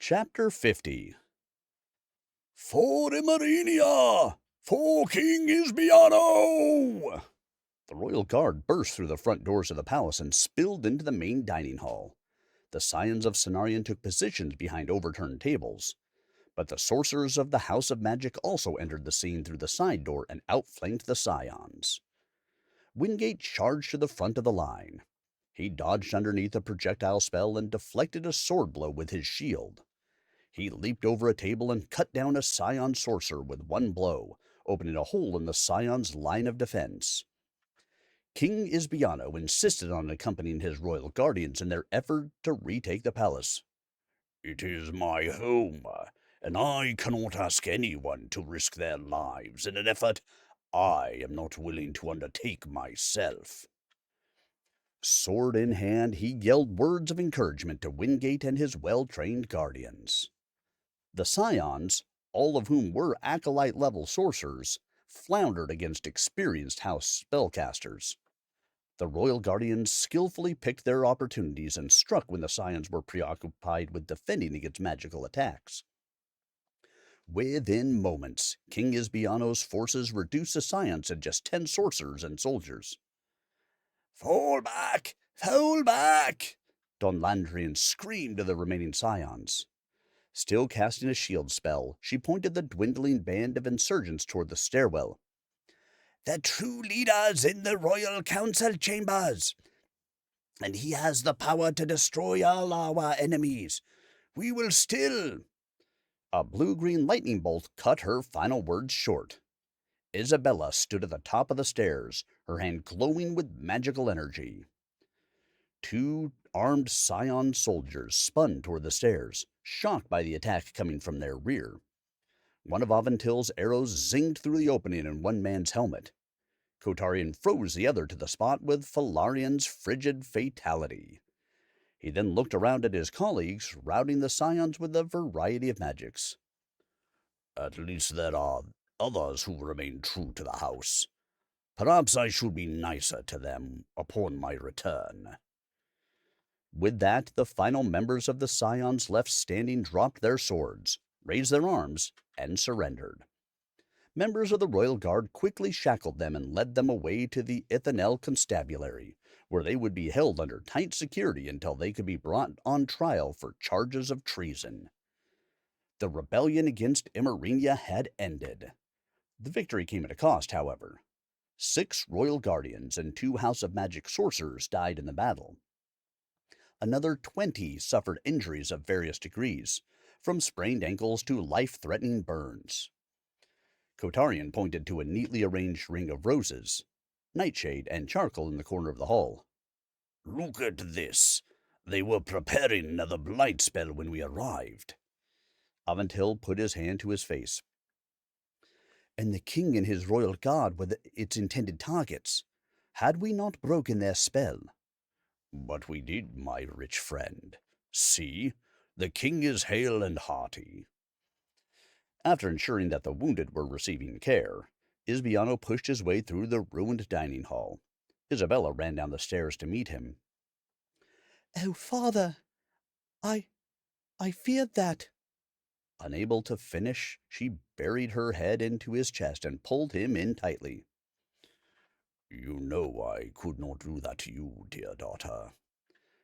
Chapter 50. For Imarinia! For King Isbiano! The royal guard burst through the front doors of the palace and spilled into the main dining hall. The scions of Salandrian took positions behind overturned tables, but the sorcerers of the House of Magic also entered the scene through the side door and outflanked the scions. Wingate charged to the front of the line. He dodged underneath a projectile spell and deflected a sword blow with his shield. He leaped over a table and cut down a scion sorcerer with one blow, opening a hole in the scion's line of defense. King Isbiano insisted on accompanying his royal guardians in their effort to retake the palace. "It is my home, and I cannot ask anyone to risk their lives in an effort I am not willing to undertake myself." Sword in hand, he yelled words of encouragement to Wingate and his well-trained guardians. The scions, all of whom were acolyte-level sorcerers, floundered against experienced house spellcasters. The royal guardians skillfully picked their opportunities and struck when the scions were preoccupied with defending against magical attacks. Within moments, King Isbiano's forces reduced the scions to just 10 sorcerers and soldiers. "Fall back! Fall back!" Salandrian screamed to the remaining scions. Still casting a shield spell, she pointed the dwindling band of insurgents toward the stairwell. "The true leader's in the royal council chambers, and he has the power to destroy all our enemies. We will still—" A blue-green lightning bolt cut her final words short. Isabella stood at the top of the stairs, her hand glowing with magical energy. Two armed scion soldiers spun toward the stairs, shocked by the attack coming from their rear. One of Aventil's arrows zinged through the opening in one man's helmet. Kotarian froze the other to the spot with Falarian's frigid fatality. He then looked around at his colleagues, routing the scions with a variety of magics. "At least there are others who remain true to the house. Perhaps I should be nicer to them upon my return." With that, the final members of the scions left standing dropped their swords, raised their arms, and surrendered. Members of the royal guard quickly shackled them and led them away to the Ithanel constabulary, where they would be held under tight security until they could be brought on trial for charges of treason. The rebellion against Imarinia had ended. The victory came at a cost, however. 6 royal guardians and 2 House of Magic sorcerers died in the battle. Another 20 suffered injuries of various degrees, from sprained ankles to life-threatening burns. Kotarian pointed to a neatly arranged ring of roses, nightshade, and charcoal in the corner of the hall. "Look at this. They were preparing another blight spell when we arrived." Aventil put his hand to his face. "And the king and his royal guard were its intended targets. Had we not broken their spell?" "But we did, my rich friend. See, the king is hale and hearty." After ensuring that the wounded were receiving care, Isbiano pushed his way through the ruined dining hall. Isabella ran down the stairs to meet him. "Oh, father, I feared that—" Unable to finish, she buried her head into his chest and pulled him in tightly. "You know I could not do that to you, dear daughter."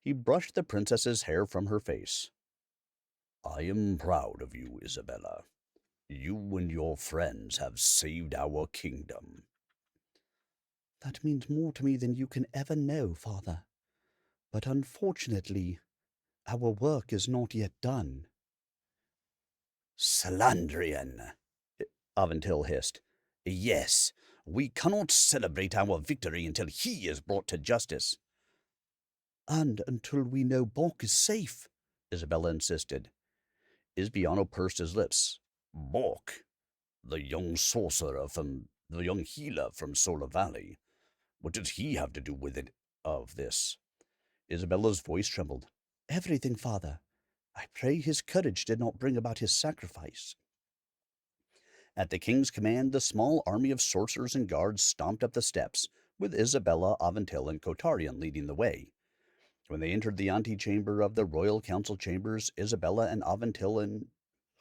He brushed the princess's hair from her face. "I am proud of you, Isabella. You and your friends have saved our kingdom." "That means more to me than you can ever know, father. But unfortunately, our work is not yet done." "Salandrian," Aventil hissed. "Yes, we cannot celebrate our victory until he is brought to justice." "And until we know Bok is safe," Isabella insisted. Isbiano pursed his lips. "Bok, the young healer from Solar Valley. What does he have to do with this?" Isabella's voice trembled. "Everything, father. I pray his courage did not bring about his sacrifice." At the king's command, the small army of sorcerers and guards stomped up the steps, with Isabella, Aventil, and Kotarian leading the way. When they entered the antechamber of the royal council chambers, uh,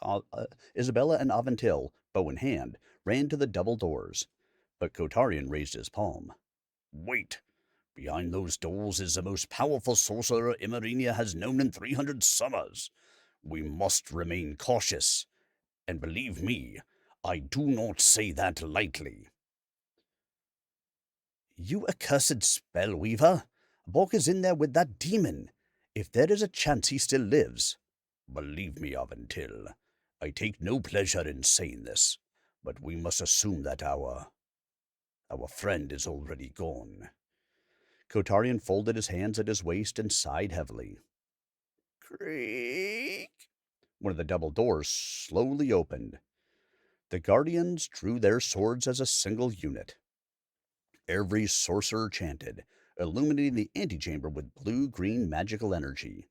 uh, Isabella and Aventil, bow in hand, ran to the double doors. But Kotarian raised his palm. Wait! Behind those doors is the most powerful sorcerer Emerenia has known in 300 summers. We must remain cautious. And believe me, I do not say that lightly. You accursed spellweaver! Bok is in there with that demon. If there is a chance he still lives. Believe me, Aventil, I take no pleasure in saying this, but we must assume that our friend is already gone. Kotarian folded his hands at his waist and sighed heavily. Creak! One of the double doors slowly opened. The guardians drew their swords as a single unit. Every sorcerer chanted, illuminating the antechamber with blue-green magical energy.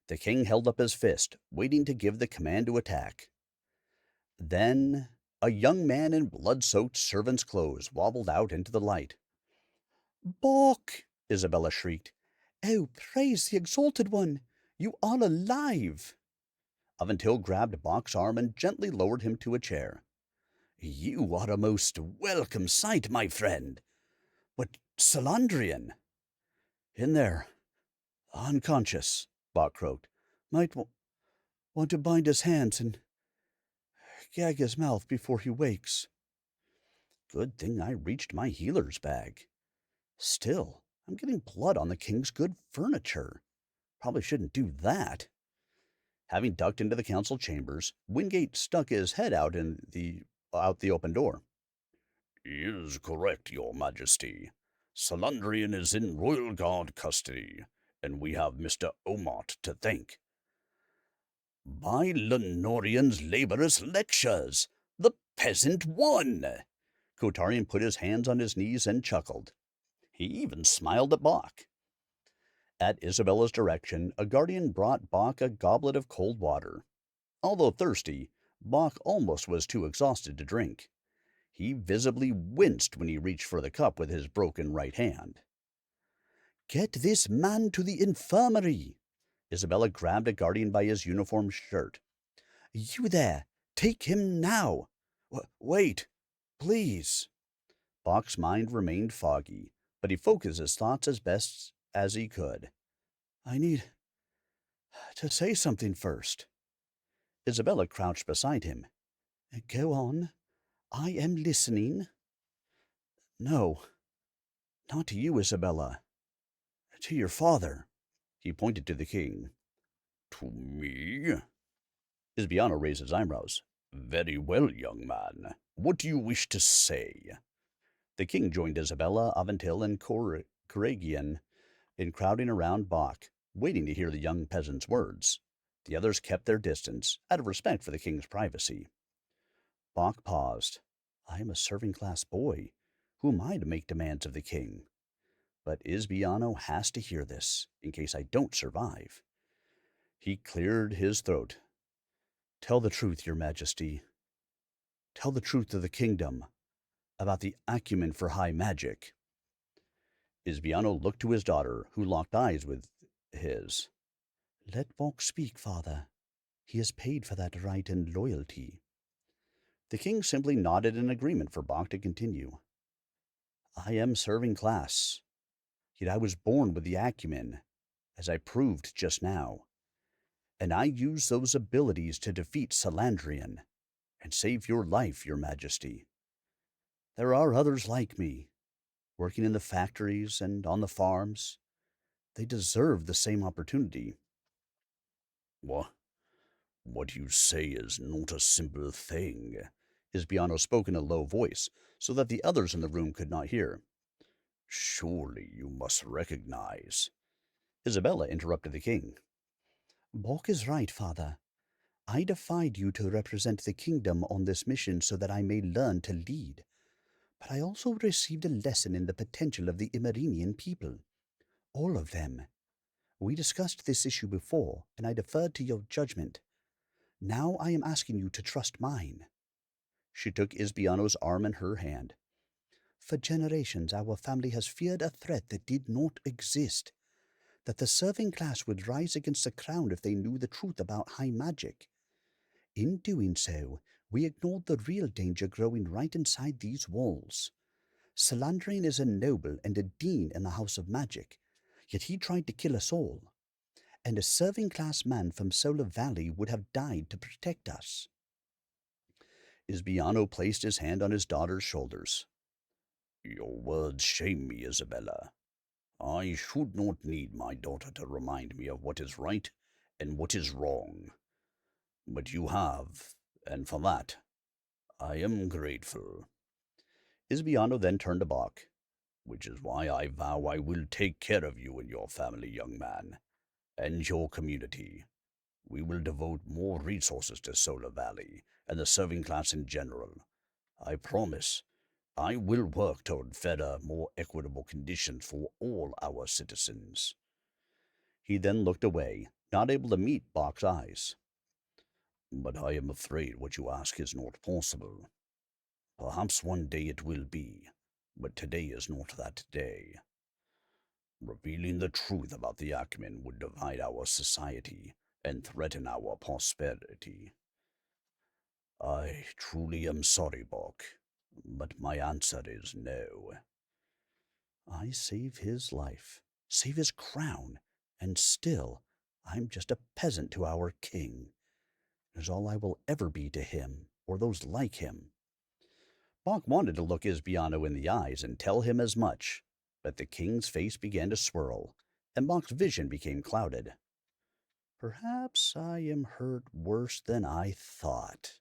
The king held up his fist, waiting to give the command to attack. Then a young man in blood-soaked servant's clothes wobbled out into the light. Bok! Isabella shrieked. Oh, praise the Exalted One! You are alive! Aventil grabbed Bok's arm and gently lowered him to a chair. You are a most welcome sight, my friend. But Salandrian? In there, unconscious, Bok croaked. Might want to bind his hands and gag his mouth before he wakes. Good thing I reached my healer's bag. Still, I'm getting blood on the king's good furniture. Probably shouldn't do that. Having ducked into the council chambers, Wingate stuck his head out the open door. Is correct, Your Majesty. Salandrian is in royal guard custody, and we have Mr. Omart to thank. By Lenorian's laborious lectures, the peasant won! Kotarian put his hands on his knees and chuckled. He even smiled at Bok. At Isabella's direction, a guardian brought Bok a goblet of cold water. Although thirsty, Bok almost was too exhausted to drink. He visibly winced when he reached for the cup with his broken right hand. Get this man to the infirmary! Isabella grabbed a guardian by his uniform shirt. You there! Take him now! Wait! Please! Bok's mind remained foggy, but he focused his thoughts as best as he could. I need to say something first. Isabella crouched beside him. Go on. I am listening. No, not to you, Isabella. To your father. He pointed to the king. To me? Isbiano raised his eyebrows. Very well, young man. What do you wish to say? The king joined Isabella, Aventil, and Coragian in crowding around Bok, waiting to hear the young peasant's words. The others kept their distance, out of respect for the king's privacy. Bok paused. I am a serving-class boy. Who am I to make demands of the king? But Isbiano has to hear this, in case I don't survive. He cleared his throat. Tell the truth, your majesty. Tell the truth to the kingdom about the acumen for high magic. Isbiano looked to his daughter, who locked eyes with his. Let Bok speak, father. He has paid for that right in loyalty. The king simply nodded in agreement for Bok to continue. I am serving class, yet I was born with the acumen, as I proved just now, and I use those abilities to defeat Salandrian and save your life, your majesty. There are others like me, working in the factories and on the farms. They deserve the same opportunity. What you say is not a simple thing, Isbiano spoke in a low voice, so that the others in the room could not hear. Surely you must recognize. Isabella interrupted the king. Bok is right, father. I defied you to represent the kingdom on this mission so that I may learn to lead. But I also received a lesson in the potential of the Emerenian people. All of them. We discussed this issue before, and I deferred to your judgment. Now I am asking you to trust mine. She took Isbiano's arm in her hand. For generations our family has feared a threat that did not exist. that the serving class would rise against the crown if they knew the truth about high magic. In doing so, we ignored the real danger growing right inside these walls. Salandrian is a noble and a dean in the House of Magic, yet he tried to kill us all, and a serving class man from Solar Valley would have died to protect us. Isbiano placed his hand on his daughter's shoulders. Your words shame me, Isabella. I should not need my daughter to remind me of what is right and what is wrong. But you have, and for that, I am grateful. Isbiano then turned to Bach. Which is why I vow I will take care of you and your family, young man, and your community. We will devote more resources to Solar Valley and the serving class in general. I promise I will work toward fairer, more equitable conditions for all our citizens. He then looked away, not able to meet Bach's eyes. But I am afraid what you ask is not possible. Perhaps one day it will be, but today is not that day. Revealing the truth about the Ackerman would divide our society and threaten our prosperity. I truly am sorry, Bok, but my answer is no. I save his life, save his crown, and still I'm just a peasant to our king. It is all I will ever be to him, or those like him. Bok wanted to look Isbiano in the eyes and tell him as much, but the king's face began to swirl, and Bok's vision became clouded. Perhaps I am hurt worse than I thought.